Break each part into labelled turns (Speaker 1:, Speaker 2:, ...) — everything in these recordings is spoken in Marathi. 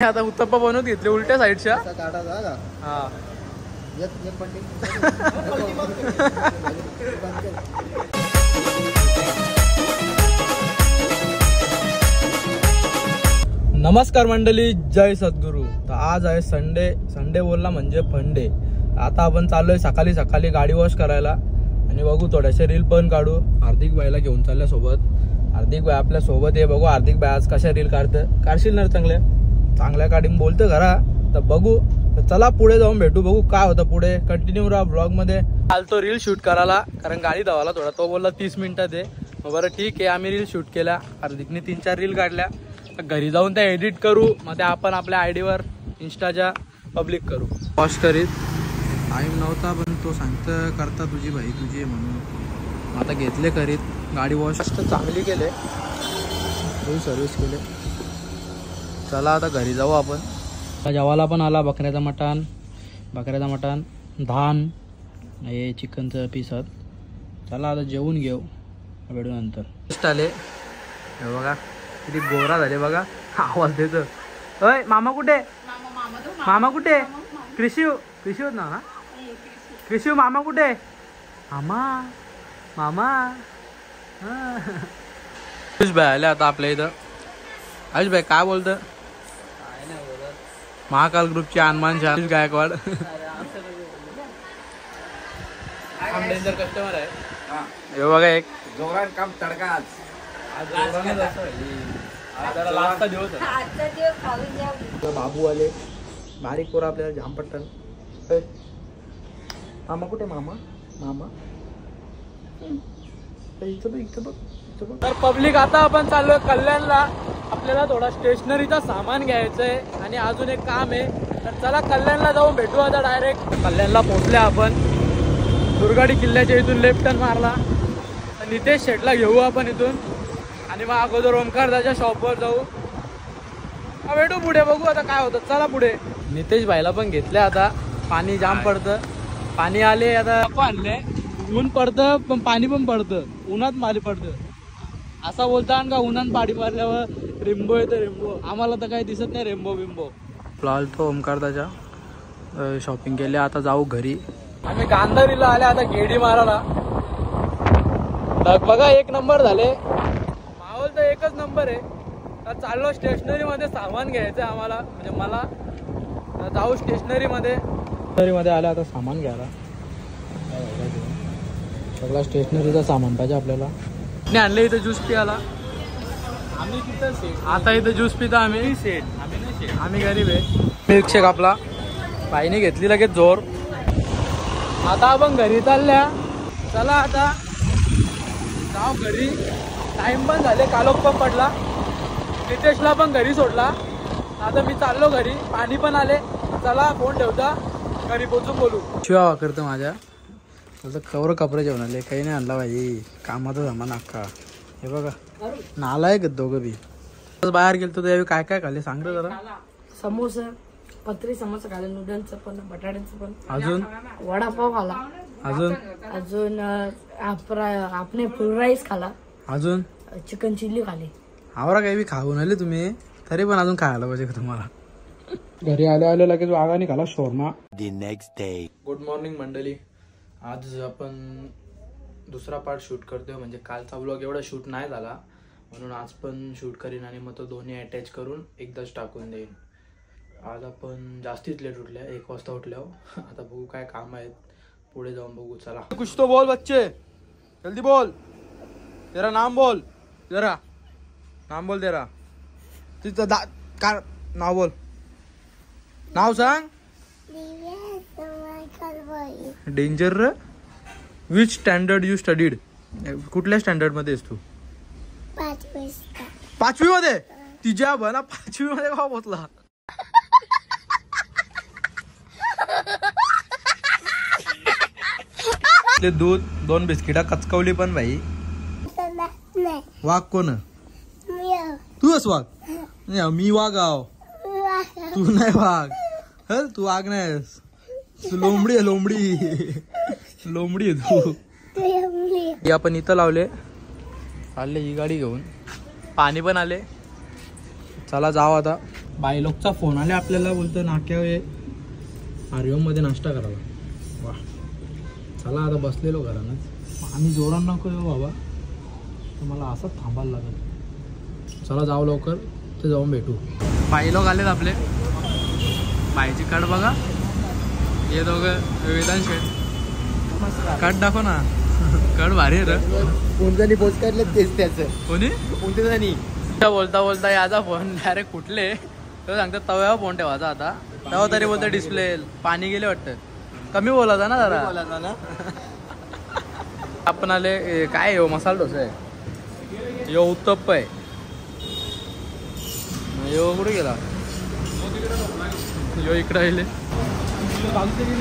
Speaker 1: आता उत्तप्पा बनवून घेतले उलट्या साईडच्या. हा नमस्कार मंडळी, जय सद्गुरू. तर आज आहे संडे बोलला म्हणजे फंडे. आता आपण चाललोय सकाळी सकाळी गाडी वॉश करायला आणि बघू थोड्याशा रील पण काढू. हार्दिक भाईला घेऊन चालल्या सोबत. हार्दिक भाई आपल्या सोबत आहे. बघू हार्दिक भाई आज कशा रील काढशील ना चांगल्या गाडीने बोलतं घरा. तर बघू, तर चला पुढे जाऊन भेटू, बघू काय होतं पुढे. कंटिन्यू राहा ब्लॉग मध्ये. चालतो रील शूट करायला, कारण गाडी धावाला थोडा. तो बोलला 30 मिनिटात आहे. बरं ठीक आहे, आम्ही रील शूट केल्या. हार्दिकने 3-4 रील काढल्या. घरी जाऊन त्या एडिट करू, मग त्या आपण आपल्या आयडीवर इंस्टाच्या पब्लिक करू. वॉश करीत टाईम नव्हता, पण तो सांगतं करता तुझी भाई तुझी म्हणून. आता घेतले करीत गाडी वॉश चांगली केले, फुल सर्विस केले. चला आता घरी जाऊ आपण. जेवायला पण आला बकऱ्याचा मटण, धान, हे चिकनचं पीसात. चला आता जेवून घेऊ, भेटू नंतर. आले हे बघा किती गोरा झाले बघा. आवाज देतो. अय मामा कुठे, मामा कुठे? कृषी होत ना कृषी. मामा कुठे? मामा आयुष भाई आले आता आपल्या इथं. आयुष भाई काय बोलतं? महाकाल ग्रुपचे हनुमान शाह गायकवाड डेंजर कस्टमर आहे. हे बघा एक
Speaker 2: जोरान काम तडका.
Speaker 1: बाबू आले बारीक पोरं आपल्याला जाम पट्टन. मामा कुठे? मामा तर पब्लिक आता आपण चाललोय कल्याणला. आपल्याला थोडा स्टेशनरीचा सामान घ्यायचंय आणि अजून एक काम आहे. तर चला कल्याणला जाऊन भेटू आता. डायरेक्ट कल्याणला पोहोचले आपण. दुर्गाडी किल्ल्याच्या इथून लेफ्ट टर्न मारला. नितेश शेटला घेऊ आपण इथून आणि मग अगोदर ओमकारदाच्या शॉपवर जाऊ. भेटू पुढे, बघू आता काय होतं. चला पुढे. नितेश भाईला पण घेतले. आता पाणी जाम पडतं. पाणी आले आता. आणले ऊन पडतं पण पाणी पण पडतं. उन्हात पाणी पडतं असा बोलता का. उन्हात पाणी मारल्यावर रेम्बो येतं. रेम्बो आम्हाला तर काही दिसत नाही. रेम्बो बिंबो. तो ओमकारदाच्या शॉपिंग केली. आता जाऊ घरी. आम्ही गांधारीला आले आता गेडी मारायला. बघा 1 नंबर झाले. माहोल तर एकच नंबर आहे. तर चाललो स्टेशनरी मध्ये सामान घ्यायचं आम्हाला, म्हणजे मला. जाऊ स्टेशनरी मध्ये आलं आता सामान घ्यायला. सगळा स्टेशनरीचा सामान पाहिजे आपल्याला. नाही आणले इथं ज्यूस पियाला. आम्ही तिथं आता इथं ज्यूस पिता आम्ही गरीब आहे. मिल्कशेक आपला बाईने घेतली लगेच जोर. आता आपण घरी चालल्या. चला आता जाऊ घरी. टाइम पण झाले, कालोख पण पडला. नितेशला पण घरी सोडला. आता मी चाललो घरी. पाणी पण आले. चला फोन ठेवता, घरी पोचून बोलू. शिवा करतो माझ्या कवर कपडे जेवण आले. काही नाही आणला पाहिजे कामाचा सामान अख्खा. हे बघा नालायक दोघं बी. बाहेर गेलतो त्यावेळी काय काय खाल्ले सांग जरा.
Speaker 3: समोसा, पत्री समोसा खाल्ला, नूडल्सचं पण, बटाट्याचं पण.
Speaker 1: अजून
Speaker 3: वडापाव खाला. अजून आपने फुल राईस खाला.
Speaker 1: अजून
Speaker 3: चिकन चिल्ली खाली.
Speaker 1: आवरा काही बी खाऊन आले तुम्ही, तरी पण अजून खायला पाहिजे का तुम्हाला. घरी आले लगेच वाघाने खाला shawarma. The next day. Good morning मंडळी. आज आपण दुसरा पार्ट शूट करतोय. म्हणजे कालचा व्लॉग एवढा शूट नाही झाला, म्हणून आज पण शूट करीन आणि मग तो दोन्ही अटॅच करून एकदाच टाकून देईन. आज आपण जास्तीच लेट उठल्या, 1 वाजता उठल्यावर. आता बघू काय काम आहेत, पुढे जाऊन बघू. चला. कुछ तो बोल बच्चे, जल्दी बोल. तेरा नाम बोल. जरा नाम बोल तेरा. तिथं काय नाव बोल. नाव सांग. Danger. Which standard you studied? कुठल्या स्टँडर्ड मध्ये आहेस तू? 5वी मध्ये. तिच्या बना 5वी मध्ये का पोचला? दूध 2 बिस्किटा कचकवली पण भाई. वाघ कोण? तू वाघ? मी वाघ आहो. तू नाही वाघ. तू वाघ नाहीस. तू लोंबडी आहे. लोंबडी आहे तू. आपण इथं लावले. चालले ही गाडी घेऊन. पाणी पण आले. चला जाऊ आता. बायलोकचा फोन आले आपल्याला, बोलतो नाक्या आर्यम मध्ये नाश्ता करायला. वा चला आता बसलेलो घरानंच, आम्ही जोरान नको येऊ बाबा, तर मला असंच थांबायला लागेल. चला जाऊ लवकर, ते जाऊन भेटू. बायलोक आलेत आपले, बायची कट बघा, हे दोघं वेदांत शेठ. कट दाखव ना, कट भारी आहे रे.
Speaker 2: कोणत्यानी पोस्ट काढले तेच त्याचं.
Speaker 1: कोणी
Speaker 2: कोणत्यानी
Speaker 1: बोलता बोलता याचा फोन डायरेक्ट कुठले तो सांगतात तव्यावर फोन ठेवायचा आता, तेव्हा तरी बोलतो डिस्प्ले पाणी गेले वाटतं. कमी बोलायचा ना जरा.
Speaker 2: बोलायचा ना.
Speaker 1: आपण आले काय हो, मसाला डोसा आहे, यो उत्तप्प आहे, यो कुठे गेला, यो इकडे आले.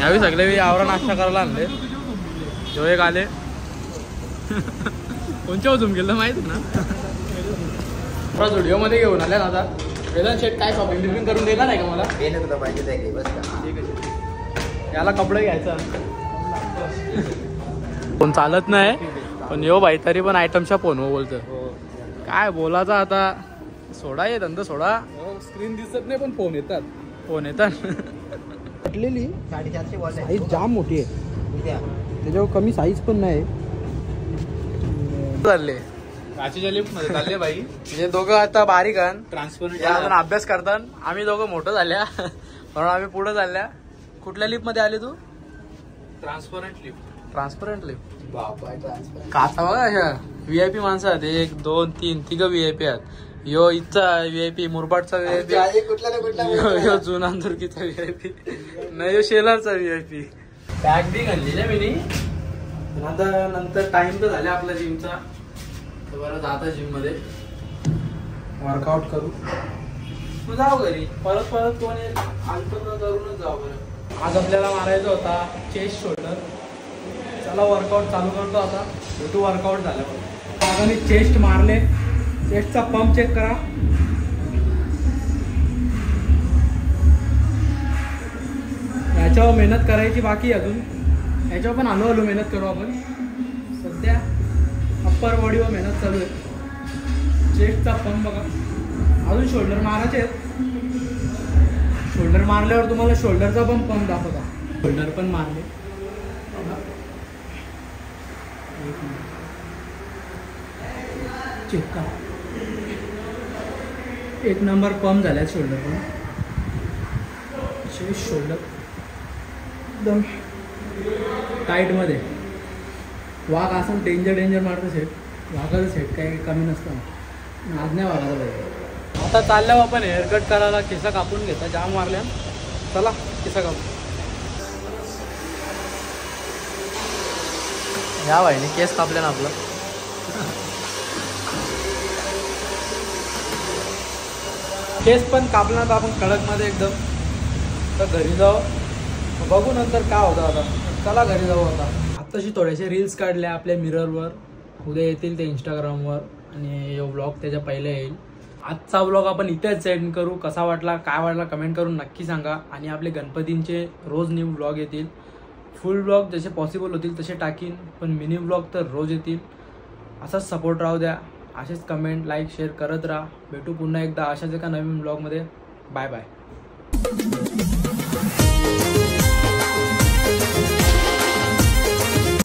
Speaker 1: यावेळी सगळे आवरा नाश्ता करायला आणले. यो एक आले कोणच्या अजून गेलं माहिती ना. थोडा व्हिडिओ मध्ये घेऊन आल्या ना आता. वेदांत शेठ काय शॉपिंग बिपिंग करून देणार आहे का मला?
Speaker 2: तुला पाहिजे आहे बस का.
Speaker 1: ठीक आहे, याला कपडे घ्यायचा कोण चालत नाही, पण यो भाई तरी पण आयटमच्या फोन बोलतं. काय बोलायचं आता, सोडा ये धंदा सोडा.
Speaker 2: स्क्रीन दिसत नाही पण फोन येतात.
Speaker 1: फोन येतात.
Speaker 2: कटलेली 450
Speaker 1: साईज जाम मोठी आहे, त्याच्यावर कमी साईज पण नाही. चालले काचीच्या लिफ्ट मध्ये चालले भाई. म्हणजे दोघं आता बारीक ट्रान्सपरंट अभ्यास करतात, आम्ही दोघं मोठं झाल्या म्हणून आम्ही पुढे चालल्या. कुठल्या लिफ्ट मध्ये आले तू?
Speaker 2: Transparent lift.
Speaker 1: Transparent lift.
Speaker 2: बापा ट्रान्सपरंट.
Speaker 1: काचा बघा अशा VIP माणसं आहेत, 1 2 3 तिघ VIP आहेत. यो इथचा VIP, मुरबाडचा VIP,
Speaker 2: कुठला ना कुठला
Speaker 1: यो जुना दुर्गीचा VIP, नाही यो शेलारचा VIP. बॅग बी घालली ना मी. आता नंतर टाइम तर झाला आपला जिमचा, तर बरं जाता जिम मध्ये वर्कआउट करू, मग जाऊ घरी. परत कोण येईल आलतो तर करूनच जाऊ. बरं आज आपल्याला मारायचा होता चेस्ट शोल्डर. चला वर्कआउट चालू करतो आता, भेटू वर्कआउट झाल्यावर. आगाने चेस्ट मारले, चेस्टचा पंप चेक करा. याच्यावर मेहनत करायची बाकी अजून, याच्यावर पण हळूहळू मेहनत करू आपण. सध्या अप्पर बॉडीवर मेहनत चालू आहे. चेस्टचा पंप बघा, अजून शोल्डर मारायचे आहेत. शोल्डर मारल्यावर तुम्हाला शोल्डरचा पण पंप दाखवता. शोल्डर पण मारले, चेक करा. 1 नंबर पंप झाला शोल्डर पण. चेस्ट शोल्डर एकदम टाईट मध्ये. वाघ असं डेंजर मारतो सेट. वाघाचं सेट काही कमी नसतं, आज नाही वाघायला पाहिजे. आता चालल्यावर आपण हेअरकट करायला, केसा कापून घेता जाम मारल्या. चला केसा कापू. या भाईने केस कापले ना आपलं. केस पण कापला तर आपण कडकमध्ये एकदम. तर घरी जाऊ, बघू नंतर काय होतं. आता चला घरी जाऊ. आत्ताशी थोडेसे रील्स काढले आपल्या मिररवर, उद्या येतील ते इंस्टाग्रामवर, आणि यो ब्लॉग त्याच्या पहिले येईल. आजचा ब्लॉग आपण इथेच सेंड करू. कसा वाटला काय वाटला कमेंट करून नक्की सांगा. आणि आपले गणपतींचे रोज न्यू ब्लॉग येतील. फुल ब्लॉग जसे पॉसिबल होतील तसे टाकीन, पण मिनी ब्लॉग तर रोज येतील. असाच सपोर्ट राहू द्या, असेच कमेंट लाईक शेअर करत राहा. भेटू पुन्हा एकदा अशाच एका नवीन ब्लॉगमध्ये. Bye bye.